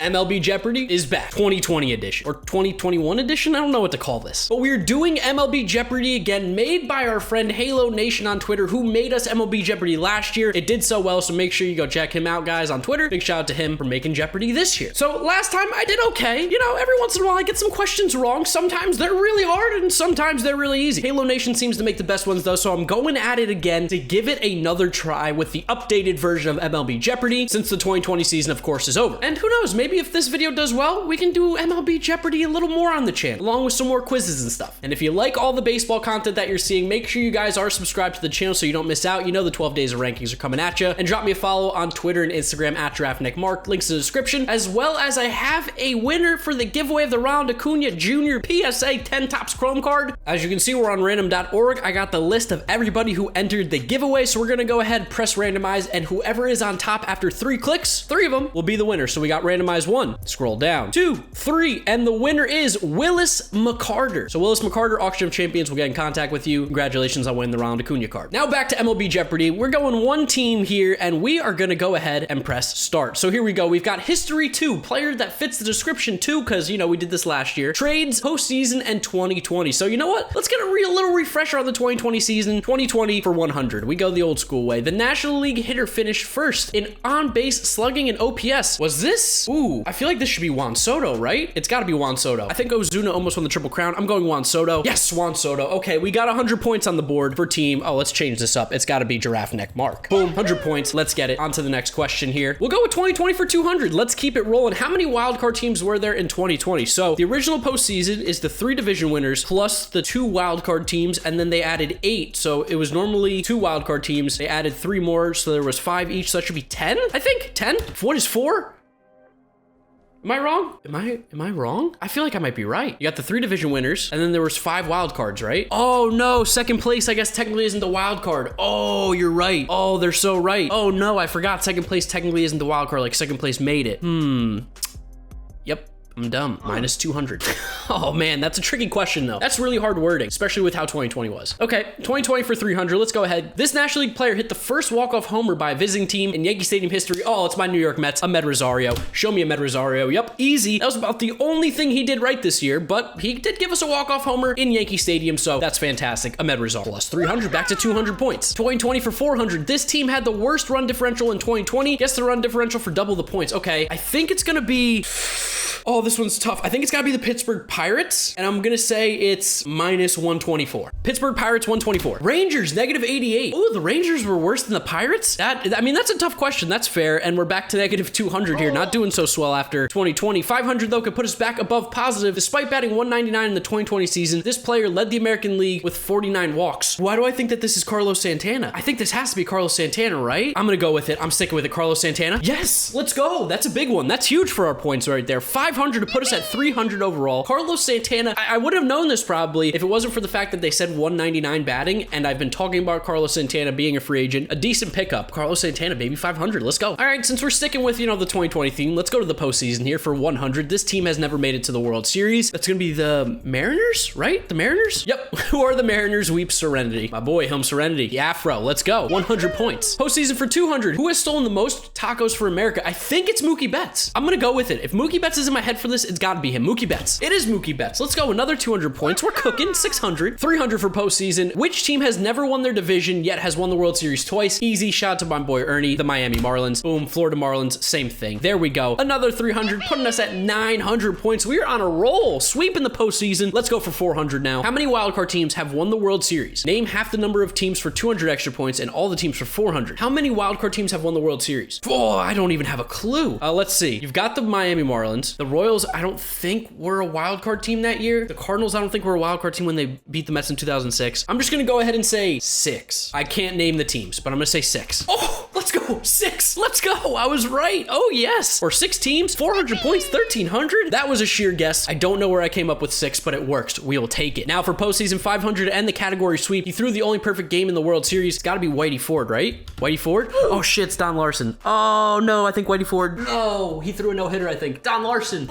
MLB Jeopardy is back. 2020 edition or 2021 edition. I don't know what to call this, but we're doing MLB Jeopardy again, made by our friend Halo Nation on Twitter, who made us MLB Jeopardy last year. It did so well, so make sure you go check him out, guys, on Twitter. Big shout out to him for making Jeopardy this year. So last time I did okay. You know, every once in a while I get some questions wrong. Sometimes they're really hard and sometimes they're really easy. Halo Nation seems to make the best ones though, so I'm going at it again to give it another try with the updated version of MLB Jeopardy, since the 2020 season, of course, is over. And who knows, maybe if this video does well, we can do MLB Jeopardy a little more on the channel, along with some more quizzes and stuff. And if you like all the baseball content that you're seeing, make sure you guys are subscribed to the channel so you don't miss out. You know the 12 days of rankings are coming at you. And drop me a follow on Twitter and Instagram at GiraffeNeckMarc. Links in the description, as well as I have a winner for the giveaway of the Ronald Acuna Jr. PSA 10 Topps Chrome card. As you can see, we're on random.org. I got the list of everybody who entered the giveaway, so we're gonna go ahead, press randomize, and whoever is on top after 3 clicks, 3 of them will be the winner. So we got randomize 1, scroll down, 2, 3, and the winner is Willis McCarter. So Willis McCarter, Auction of Champions, will get in contact with you. Congratulations on winning the Ronald Acuna card. Now back to MLB Jeopardy. We're going one team here, and we are gonna go ahead and press start. So here we go. We've got History 2, player that fits the description too, because, you know, we did this last year. Trades, postseason, and 2020. So you know what? Let's get a little refresher on the 2020 season. 2020 for 100. We go the old school way. The National League hitter finished first in on-base slugging and OPS. Was this? Ooh, I feel like this should be Juan Soto, right? It's gotta be Juan Soto. I think Ozuna almost won the Triple Crown. I'm going Juan Soto. Yes, Juan Soto. Okay, we got 100 points on the board for team. Oh, let's change this up. It's gotta be GiraffeNeckMarc. Boom, 100 points. Let's get it. On to the next question here. We'll go with 2020 for 200. Let's keep it rolling. How many wildcard teams were there in 2020? So the original postseason is the 3 division winners plus the 2 wildcard teams, and then they added 8. So it was normally 2 wildcard teams. They added 3 more, so there was 5 each. So that should be 10, I think. 10? What is 4? Am I wrong? Am I wrong? I feel like I might be right. You got the 3 division winners, and then there was 5 wild cards, right? Oh no, second place, I guess technically isn't the wild card. Oh, you're right. Oh, they're so right. Oh no, I forgot second place technically isn't the wild card, like second place made it. Yep. I'm dumb. Minus 200. Oh man, that's a tricky question though. That's really hard wording, especially with how 2020 was. Okay, 2020 for 300. Let's go ahead. This National League player hit the first walk-off homer by a visiting team in Yankee Stadium history. Oh, it's my New York Mets, Amed Rosario. Show me Amed Rosario. Yep, easy. That was about the only thing he did right this year, but he did give us a walk-off homer in Yankee Stadium, so that's fantastic. Amed Rosario plus 300, back to 200 points. 2020 for 400. This team had the worst run differential in 2020. Guess the run differential for double the points. Okay, I think it's gonna be... Oh, this one's tough. I think it's gotta be the Pittsburgh Pirates, and I'm gonna say it's minus 124. Pittsburgh Pirates 124. Rangers negative 88. Oh, the Rangers were worse than the Pirates? I mean, that's a tough question. That's fair, and we're back to negative 200 here. Not doing so swell after 2020. 500 though could put us back above positive. Despite batting 199 in the 2020 season, this player led the American League with 49 walks. Why do I think that this is Carlos Santana? I think this has to be Carlos Santana, right? I'm gonna go with it. I'm sticking with it. Carlos Santana. Yes, let's go. That's a big one. That's huge for our points right there. 500 to put us at 300 overall. Carlos Santana, I would have known this probably if it wasn't for the fact that they said 199 batting, and I've been talking about Carlos Santana being a free agent. A decent pickup. Carlos Santana, baby, 500. Let's go. All right, since we're sticking with, you know, the 2020 theme, let's go to the postseason here for 100. This team has never made it to the World Series. That's gonna be the Mariners, right? The Mariners? Yep. Who are the Mariners? Weep Serenity. My boy, Home Serenity. The Afro. Let's go. 100 points. Postseason for 200. Who has stolen the most tacos for America? I think it's Mookie Betts. I'm gonna go with it. If Mookie Betts is in my head for this, it's gotta be him. Mookie Betts. It is Mookie Betts. Let's go. Another 200 points. We're cooking. 600. 300 for postseason. Which team has never won their division yet has won the World Series twice? Easy. Shout out to my boy Ernie. The Miami Marlins. Boom. Florida Marlins. Same thing. There we go. Another 300, putting us at 900 points. We're on a roll. Sweeping the postseason. Let's go for 400 now. How many wildcard teams have won the World Series? Name half the number of teams for 200 extra points and all the teams for 400. How many wildcard teams have won the World Series? Oh, I don't even have a clue. Let's see. You've got the Miami Marlins. The Royals, I don't think were a wild card team that year. The Cardinals, I don't think were a wild card team when they beat the Mets in 2006. I'm just gonna go ahead and say 6. I can't name the teams, but I'm gonna say 6. Oh, let's go. 6. Let's go. I was right. Oh, yes. Or 6 teams, 400 points, 1,300. That was a sheer guess. I don't know where I came up with 6, but it works. We will take it. Now for postseason 500 and the category sweep, he threw the only perfect game in the World Series. It's gotta be Whitey Ford, right? Whitey Ford? Oh shit, it's Don Larson. Oh no, I think Whitey Ford. No, he threw a no-hitter, I think. Don Larson.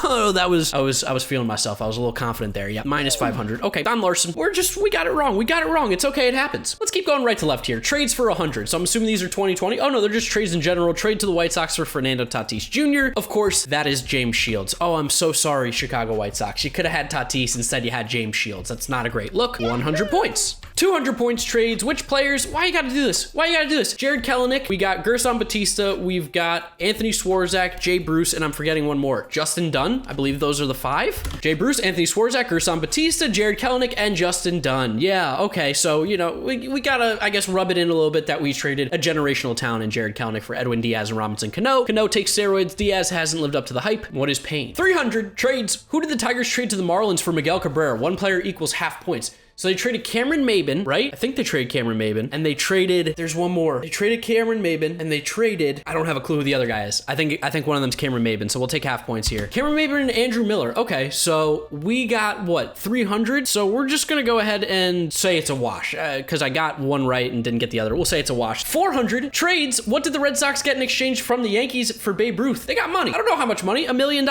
Oh, I was feeling myself. I was a little confident there. Yeah, minus 500. Okay, Don Larson. We got it wrong. We got it wrong. It's okay. It happens. Let's keep going right to left here. Trades for 100. So I'm assuming these are 2020. Oh no, they're just trades in general. Trade to the White Sox for Fernando Tatis Jr. Of course, that is James Shields. Oh, I'm so sorry, Chicago White Sox. You could have had Tatis. Instead, you had James Shields. That's not a great look. 100 points. 200 points trades. Which players? Why you gotta do this? Why you gotta do this? Jared Kelenic. We got Gerson Batista. We've got Anthony Swarzak, Jay Bruce, and I'm forgetting one more. Justin Dunn. I believe those are the 5. Jay Bruce, Anthony Swarzak, Gerson Batista, Jared Kelenic, and Justin Dunn. Yeah, okay. So, you know, we gotta, I guess, rub it in a little bit that we traded a generational talent in Jared Kelenic for Edwin Diaz and Robinson Cano. Cano takes steroids. Diaz hasn't lived up to the hype. What is pain? 300 trades. Who did the Tigers trade to the Marlins for Miguel Cabrera? One player equals half points. So they traded Cameron Maybin, right? I think they traded Cameron Maybin, and they traded, there's one more. They traded Cameron Maybin, and they traded, I don't have a clue who the other guy is. I think one of them's Cameron Maybin, so we'll take half points here. Cameron Maybin and Andrew Miller. Okay, so we got, what, 300? So we're just gonna go ahead and say it's a wash, because I got one right and didn't get the other. We'll say it's a wash. 400 trades. What did the Red Sox get in exchange from the Yankees for Babe Ruth? They got money. I don't know how much money. $1 million?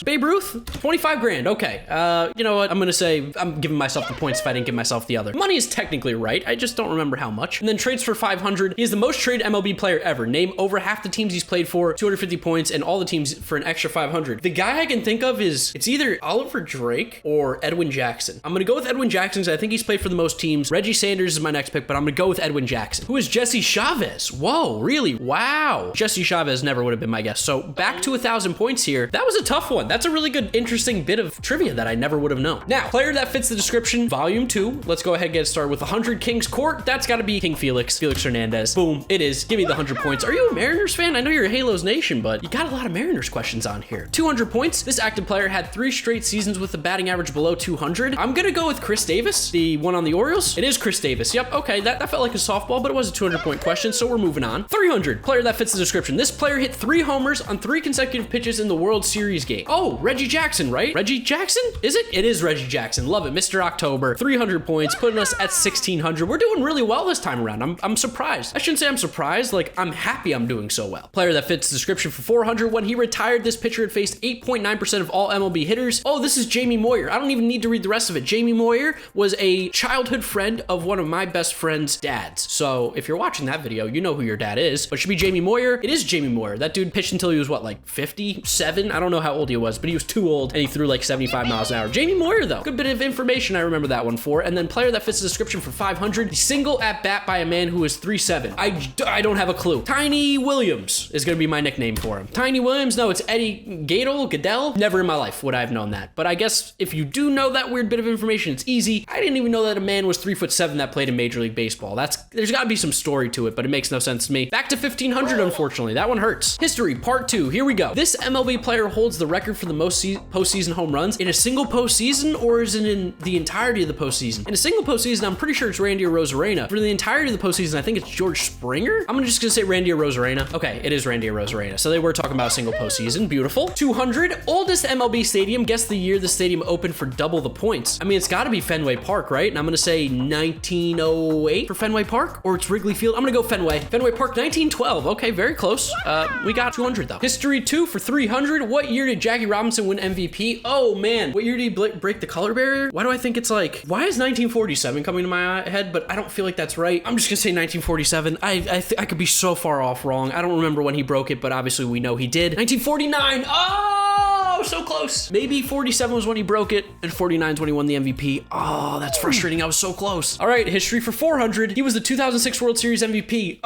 Babe Ruth? 25 grand. Okay. You know what? I'm gonna say I'm giving myself the points if I didn't give myself the other. Money is technically right. I just don't remember how much. And then trades for 500. He is the most traded MLB player ever. Name over half the teams he's played for, 250 points, and all the teams for an extra 500. The guy I can think of is, it's either Oliver Drake or Edwin Jackson. I'm gonna go with Edwin Jackson because I think he's played for the most teams. Reggie Sanders is my next pick, but I'm gonna go with Edwin Jackson. Who is Jesse Chavez? Whoa, really? Wow. Jesse Chavez never would have been my guess. So back to 1,000 points here. That was a tough one. That's a really good, interesting bit of trivia that I never would have known. Now, player that fits the description, volume 2. Let's go ahead and get started with 100 Kings Court. That's got to be King Felix Hernandez. Boom, it is. Give me the 100 points. Are you a Mariners fan? I know you're a Halos Nation, but you got a lot of Mariners questions on here. 200 points. This active player had 3 straight seasons with a batting average below 200. I'm gonna go with Chris Davis, the one on the Orioles. It is Chris Davis. Yep, okay, that felt like a softball, but it was a 200-point question, so we're moving on. 300, player that fits the description. This player hit 3 homers on 3 consecutive pitches in the World Series game. Oh, Reggie Jackson, right? Reggie Jackson? Is it? It is Reggie Jackson. Love it. Mr. October. 300 points, putting us at 1,600. We're doing really well this time around. I'm surprised. I shouldn't say I'm surprised. Like, I'm happy I'm doing so well. Player that fits the description for 400. When he retired, this pitcher had faced 8.9% of all MLB hitters. Oh, this is Jamie Moyer. I don't even need to read the rest of it. Jamie Moyer was a childhood friend of one of my best friend's dads. So if you're watching that video, you know who your dad is, but it should be Jamie Moyer. It is Jamie Moyer. That dude pitched until he was what, like 57? I don't know how old he was, but he was too old and he threw like 75 miles an hour. Jamie Moyer though, good bit of information I remember that one for. And then player that fits the description for 500, single at bat by a man who is 3'7". I don't have a clue. Tiny Williams is gonna be my nickname for him. Tiny Williams? No, it's Eddie Goodell. Never in my life would I have known that. But I guess if you do know that weird bit of information, it's easy. I didn't even know that a man was 3'7" that played in Major League Baseball. There's gotta be some story to it, but it makes no sense to me. Back to 1,500, unfortunately. That one hurts. History, part 2. Here we go. This MLB player holds the record for the most postseason home runs in a single postseason, or is it in the entirety of the postseason? In a single postseason, I'm pretty sure it's Randy Arozarena. For the entirety of the postseason, I think it's George Springer. I'm just gonna say Randy Arozarena. Okay, it is Randy Arozarena. So they were talking about a single postseason. Beautiful. 200, oldest MLB stadium. Guess the year the stadium opened for double the points. I mean, it's gotta be Fenway Park, right? And I'm gonna say 1908 for Fenway Park, or it's Wrigley Field. I'm gonna go Fenway. Fenway Park, 1912. Okay, very close. We got 200 though. History 2 for 300. What year did Jackie Robinson win MVP? Oh man, what year did he break the color barrier? Why do I think it's like, why is 1947 coming to my head? But I don't feel like that's right. I'm just gonna say 1947. I could be so far off wrong. I don't remember when he broke it, but obviously we know he did. 1949. Oh, so close. Maybe 47 was when he broke it, and 49 is when he won the MVP. Oh, that's frustrating. I was so close. All right, history for 400. He was the 2006 World Series MVP.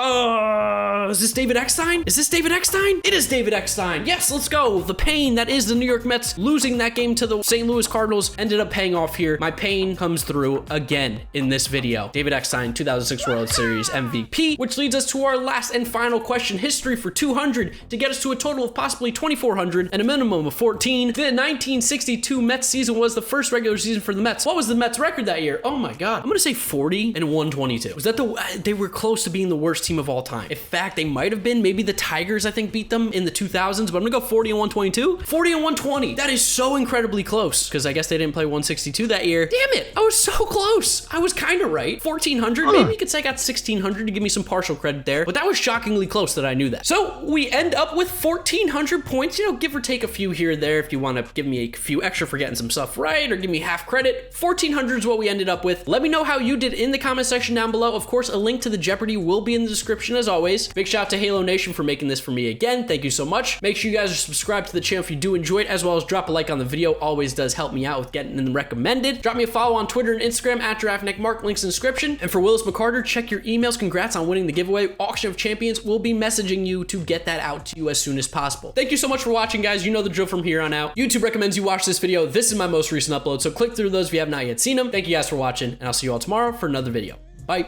Is this David Eckstein? Is this David Eckstein? It is David Eckstein. Yes, let's go. The pain that is the New York Mets losing that game to the St. Louis Cardinals ended up paying off here. My pain comes through again in this video. David Eckstein, 2006 World Series MVP, which leads us to our last and final question, history for 200, to get us to a total of possibly 2,400 and a minimum of 14. The 1962 Mets season was the first regular season for the Mets. What was the Mets record that year? Oh my God. I'm gonna say 40 and 122. Was that they were close to being the worst team of all time. In fact, exact they might have been. Maybe the Tigers, I think, beat them in the 2000s, but I'm gonna go 40 and 122. 40 and 120. That is so incredibly close, because I guess they didn't play 162 that year. Damn it, I was so close. I was kind of right. 1400, maybe you could say I got 1600 to give me some partial credit there, but that was shockingly close that I knew that. So we end up with 1400 points, you know, give or take a few here or there if you want to give me a few extra for getting some stuff right, or give me half credit. 1400 is what we ended up with. Let me know how you did in the comment section down below. Of course, a link to the Jeopardy will be in the description as always. Big shout out to Halo Nation for making this for me again. Thank you so much. Make sure you guys are subscribed to the channel if you do enjoy it, as well as drop a like on the video. Always does help me out with getting them recommended. Drop me a follow on Twitter and Instagram at GiraffeNeckMarc, links in the description. And for Willis McCarter, check your emails. Congrats on winning the giveaway. Auction of Champions will be messaging you to get that out to you as soon as possible. Thank you so much for watching, guys. You know the drill from here on out. YouTube recommends you watch this video. This is my most recent upload, so click through those if you have not yet seen them. Thank you guys for watching, and I'll see you all tomorrow for another video. Bye.